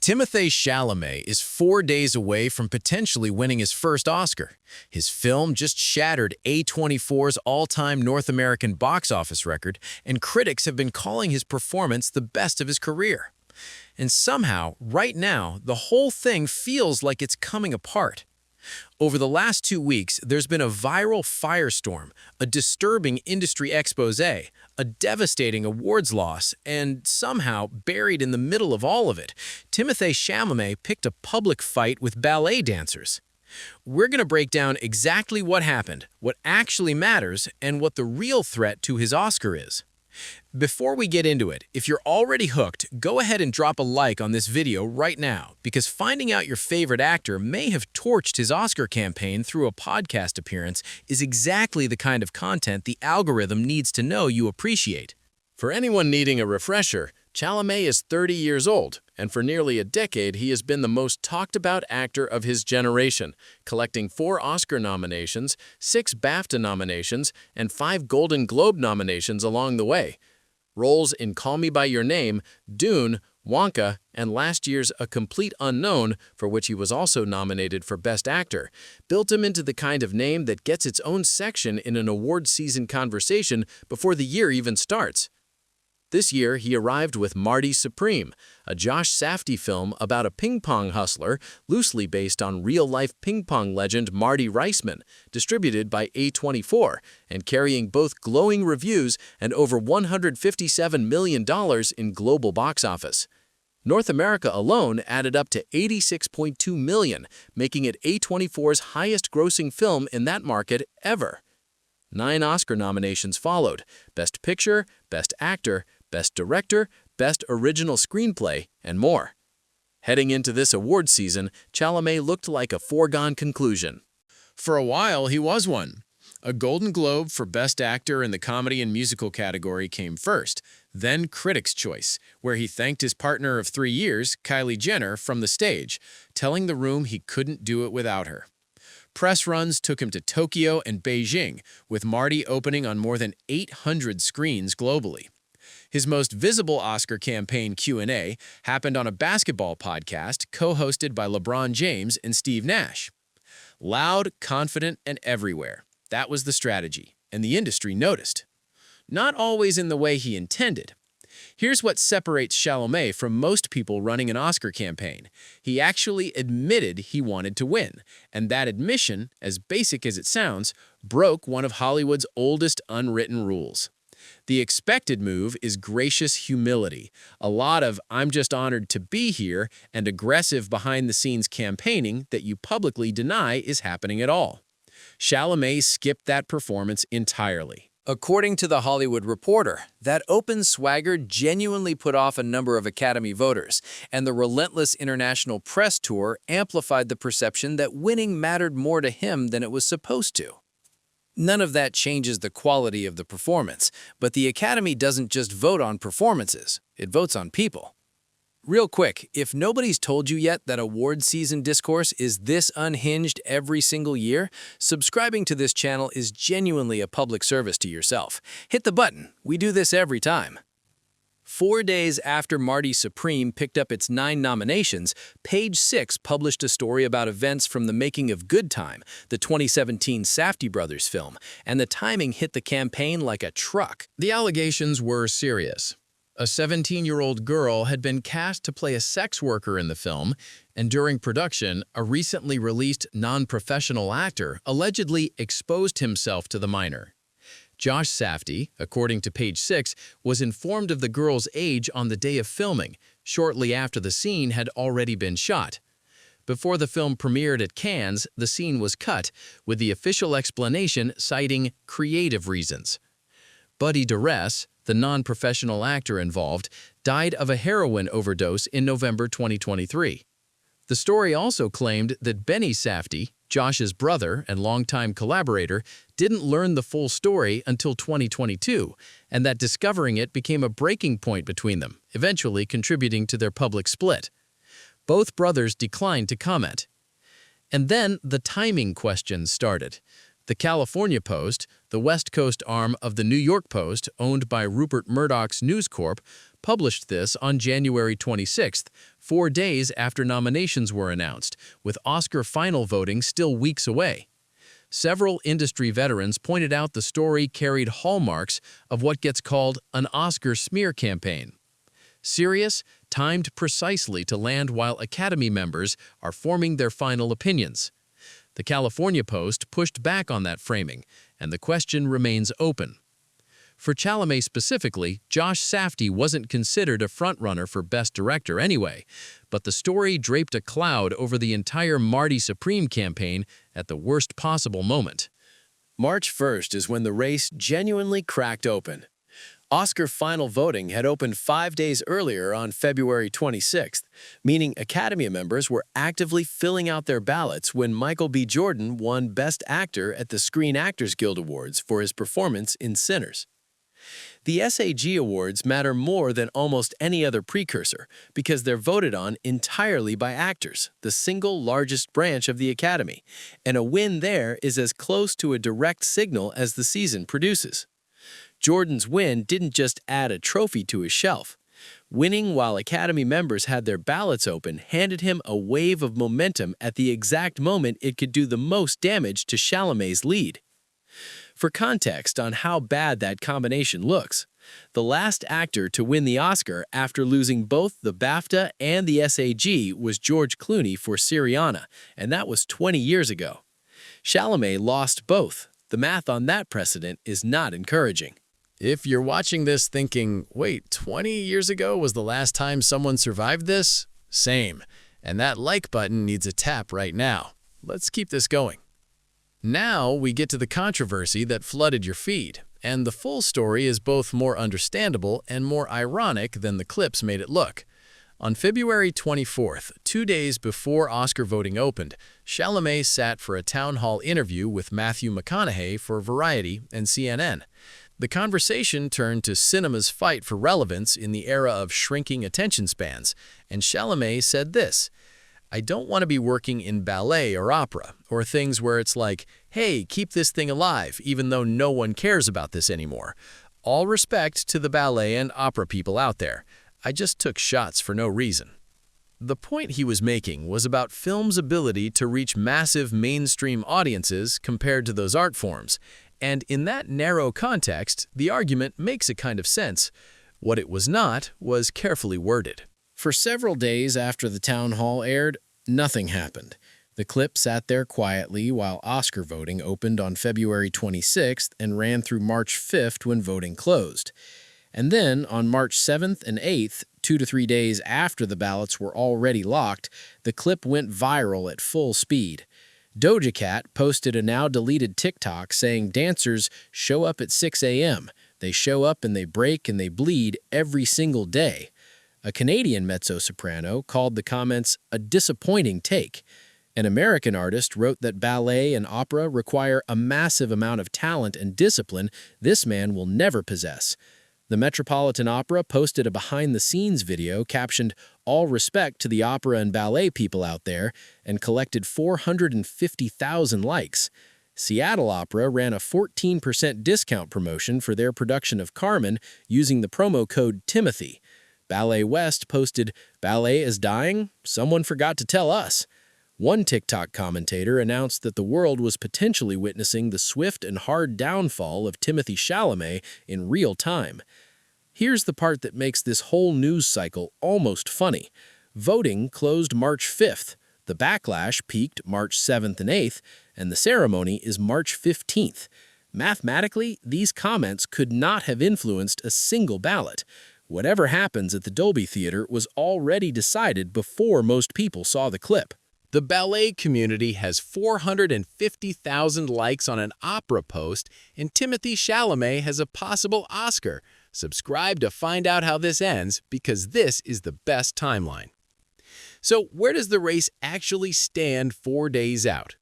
Timothée Chalamet is 4 days away from potentially winning his first Oscar. His film just shattered A24's all-time North American box office record, and critics have been calling his performance the best of his career. And somehow, right now, the whole thing feels like it's coming apart. Over the last 2 weeks, there's been a viral firestorm, a disturbing industry expose, a devastating awards loss, and somehow, buried in the middle of all of it, Timothée Chalamet picked a public fight with ballet dancers. We're going to break down exactly what happened, what actually matters, and what the real threat to his Oscar is. Before we get into it, if you're already hooked, go ahead and drop a like on this video right now, because finding out your favorite actor may have torched his Oscar campaign through a podcast appearance is exactly the kind of content the algorithm needs to know you appreciate. For anyone needing a refresher, Chalamet is 30 years old, and for nearly a decade he has been the most talked-about actor of his generation, collecting 4 Oscar nominations, 6 BAFTA nominations, and 5 Golden Globe nominations along the way. Roles in Call Me By Your Name, Dune, Wonka, and last year's A Complete Unknown, for which he was also nominated for Best Actor, built him into the kind of name that gets its own section in an award season conversation before the year even starts. This year, he arrived with Marty Supreme, a Josh Safdie film about a ping-pong hustler loosely based on real-life ping-pong legend Marty Reisman, distributed by A24, and carrying both glowing reviews and over $157 million in global box office. North America alone added up to $86.2 million, making it A24's highest-grossing film in that market ever. 9 Oscar nominations followed: Best Picture, Best Actor, Best Director, Best Original Screenplay, and more. Heading into this award season, Chalamet looked like a foregone conclusion. For a while, he was one. A Golden Globe for Best Actor in the Comedy and Musical category came first, then Critics' Choice, where he thanked his partner of 3 years, Kylie Jenner, from the stage, telling the room he couldn't do it without her. Press runs took him to Tokyo and Beijing, with Marty opening on more than 800 screens globally. His most visible Oscar campaign Q&A happened on a basketball podcast co-hosted by LeBron James and Steve Nash. Loud, confident, and everywhere. That was the strategy, and the industry noticed. Not always in the way he intended. Here's what separates Chalamet from most people running an Oscar campaign. He actually admitted he wanted to win, and that admission, as basic as it sounds, broke one of Hollywood's oldest unwritten rules. The expected move is gracious humility, a lot of "I'm just honored to be here" and aggressive behind-the-scenes campaigning that you publicly deny is happening at all. Chalamet skipped that performance entirely. According to The Hollywood Reporter, that open swagger genuinely put off a number of Academy voters, and the relentless international press tour amplified the perception that winning mattered more to him than it was supposed to. None of that changes the quality of the performance, but the Academy doesn't just vote on performances, it votes on people. Real quick, if nobody's told you yet that award season discourse is this unhinged every single year, subscribing to this channel is genuinely a public service to yourself. Hit the button. We do this every time. 4 days after Marty Supreme picked up its 9 nominations, Page Six published a story about events from the making of Good Time, the 2017 Safdie brothers film, and the timing hit the campaign like a truck. The allegations were serious. A 17-year-old girl had been cast to play a sex worker in the film, and during production, a recently released non-professional actor allegedly exposed himself to the minor. Josh Safdie, according to Page Six, was informed of the girl's age on the day of filming, shortly after the scene had already been shot. Before the film premiered at Cannes, the scene was cut, with the official explanation citing creative reasons. Buddy Duress, the non-professional actor involved, died of a heroin overdose in November 2023. The story also claimed that Benny Safdie, Josh's brother and longtime collaborator, didn't learn the full story until 2022, and that discovering it became a breaking point between them, eventually contributing to their public split. Both brothers declined to comment. And then the timing questions started. The California Post, the West Coast arm of the New York Post, owned by Rupert Murdoch's News Corp, published this on January 26th, 4 days after nominations were announced, with Oscar final voting still weeks away. Several industry veterans pointed out the story carried hallmarks of what gets called an Oscar smear campaign. Serious, timed precisely to land while Academy members are forming their final opinions. The California Post pushed back on that framing, and the question remains open. For Chalamet specifically, Josh Safdie wasn't considered a frontrunner for Best Director anyway, but the story draped a cloud over the entire Marty Supreme campaign at the worst possible moment. March 1st is when the race genuinely cracked open. Oscar final voting had opened 5 days earlier on February 26th, meaning Academy members were actively filling out their ballots when Michael B. Jordan won Best Actor at the Screen Actors Guild Awards for his performance in Sinners. The SAG Awards matter more than almost any other precursor because they're voted on entirely by actors, the single largest branch of the Academy, and a win there is as close to a direct signal as the season produces. Jordan's win didn't just add a trophy to his shelf. Winning while Academy members had their ballots open handed him a wave of momentum at the exact moment it could do the most damage to Chalamet's lead. For context on how bad that combination looks, the last actor to win the Oscar after losing both the BAFTA and the SAG was George Clooney for Syriana, and that was 20 years ago. Chalamet lost both. The math on that precedent is not encouraging. If you're watching this thinking, wait, 20 years ago was the last time someone survived this? Same. And that like button needs a tap right now. Let's keep this going. Now we get to the controversy that flooded your feed, and the full story is both more understandable and more ironic than the clips made it look. On February 24th, 2 days before Oscar voting opened, Chalamet sat for a town hall interview with Matthew McConaughey for Variety and CNN. The conversation turned to cinema's fight for relevance in the era of shrinking attention spans, and Chalamet said this: "I don't want to be working in ballet or opera, or things where it's like, hey, keep this thing alive, even though no one cares about this anymore. All respect to the ballet and opera people out there. I just took shots for no reason." The point he was making was about film's ability to reach massive mainstream audiences compared to those art forms, and in that narrow context, the argument makes a kind of sense. What it was not was carefully worded. For several days after the town hall aired, nothing happened. The clip sat there quietly while Oscar voting opened on February 26th and ran through March 5th when voting closed. And then, on March 7th and 8th, 2 to 3 days after the ballots were already locked, the clip went viral at full speed. Doja Cat posted a now-deleted TikTok saying dancers show up at 6 a.m. They show up and they break and they bleed every single day. A Canadian mezzo-soprano called the comments a disappointing take. An American artist wrote that ballet and opera require a massive amount of talent and discipline this man will never possess. The Metropolitan Opera posted a behind-the-scenes video captioned, "All respect to the opera and ballet people out there," and collected 450,000 likes. Seattle Opera ran a 14% discount promotion for their production of Carmen using the promo code Timothy. Ballet West posted, "Ballet is dying? Someone forgot to tell us." One TikTok commentator announced that the world was potentially witnessing the swift and hard downfall of Timothée Chalamet in real time. Here's the part that makes this whole news cycle almost funny. Voting closed March 5th, the backlash peaked March 7th and 8th, and the ceremony is March 15th. Mathematically, these comments could not have influenced a single ballot. Whatever happens at the Dolby Theater was already decided before most people saw the clip. The ballet community has 450,000 likes on an opera post, and Timothée Chalamet has a possible Oscar. Subscribe to find out how this ends, because this is the best timeline. So where does the race actually stand 4 days out?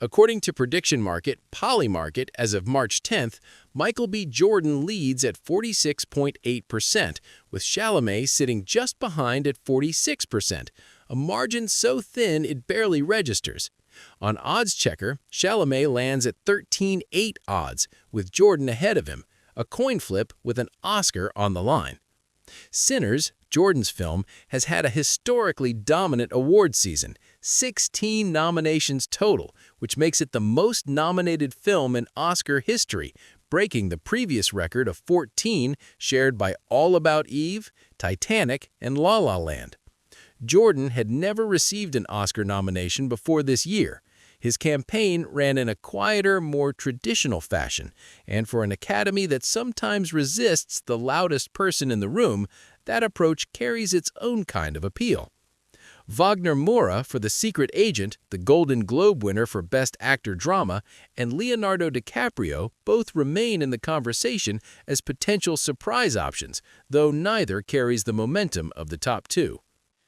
According to prediction market Polymarket, as of March 10th, Michael B. Jordan leads at 46.8%, with Chalamet sitting just behind at 46%, a margin so thin it barely registers. On OddsChecker, Chalamet lands at 13.8 odds, with Jordan ahead of him, a coin flip with an Oscar on the line. Sinners, Jordan's film, has had a historically dominant award season, 16 nominations total, which makes it the most nominated film in Oscar history, breaking the previous record of 14 shared by All About Eve, Titanic, and La La Land. Jordan had never received an Oscar nomination before this year. His campaign ran in a quieter, more traditional fashion, and for an Academy that sometimes resists the loudest person in the room, that approach carries its own kind of appeal. Wagner Moura for The Secret Agent, the Golden Globe winner for Best Actor Drama, and Leonardo Dicaprio both remain in the conversation as potential surprise options, though neither carries the momentum of the top two.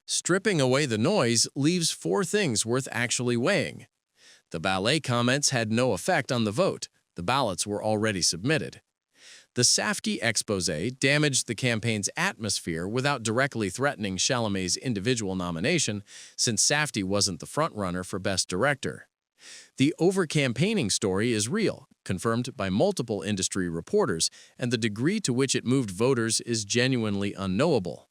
Stripping away the noise leaves four things worth actually weighing. The ballet comments had no effect on the vote. The ballots were already submitted. The Safdie expose damaged the campaign's atmosphere without directly threatening Chalamet's individual nomination, since Safdie wasn't the frontrunner for Best Director. The over-campaigning story is real, confirmed by multiple industry reporters, and the degree to which it moved voters is genuinely unknowable.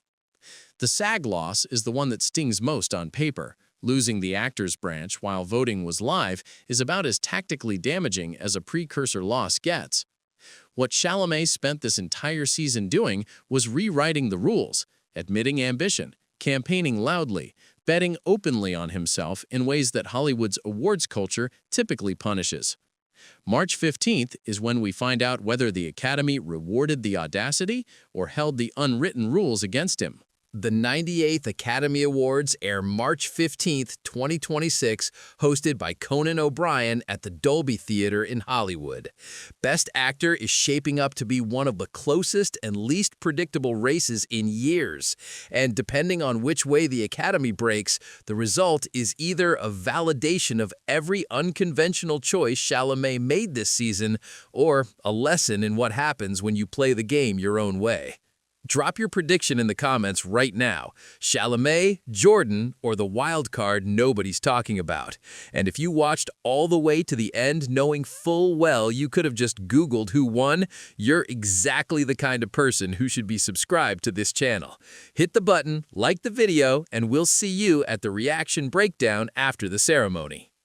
The SAG loss is the one that stings most on paper. Losing the actors branch while voting was live is about as tactically damaging as a precursor loss gets. What Chalamet spent this entire season doing was rewriting the rules, admitting ambition, campaigning loudly, betting openly on himself in ways that Hollywood's awards culture typically punishes. March 15th is when we find out whether the Academy rewarded the audacity or held the unwritten rules against him. The 98th Academy Awards air March 15, 2026, hosted by Conan O'Brien at the Dolby Theater in Hollywood. Best Actor is shaping up to be one of the closest and least predictable races in years, and depending on which way the Academy breaks, the result is either a validation of every unconventional choice Chalamet made this season, or a lesson in what happens when you play the game your own way. Drop your prediction in the comments right now. Chalamet, Jordan, or the wild card nobody's talking about. And if you watched all the way to the end knowing full well you could have just Googled who won, you're exactly the kind of person who should be subscribed to this channel. Hit the button, like the video, and we'll see you at the reaction breakdown after the ceremony.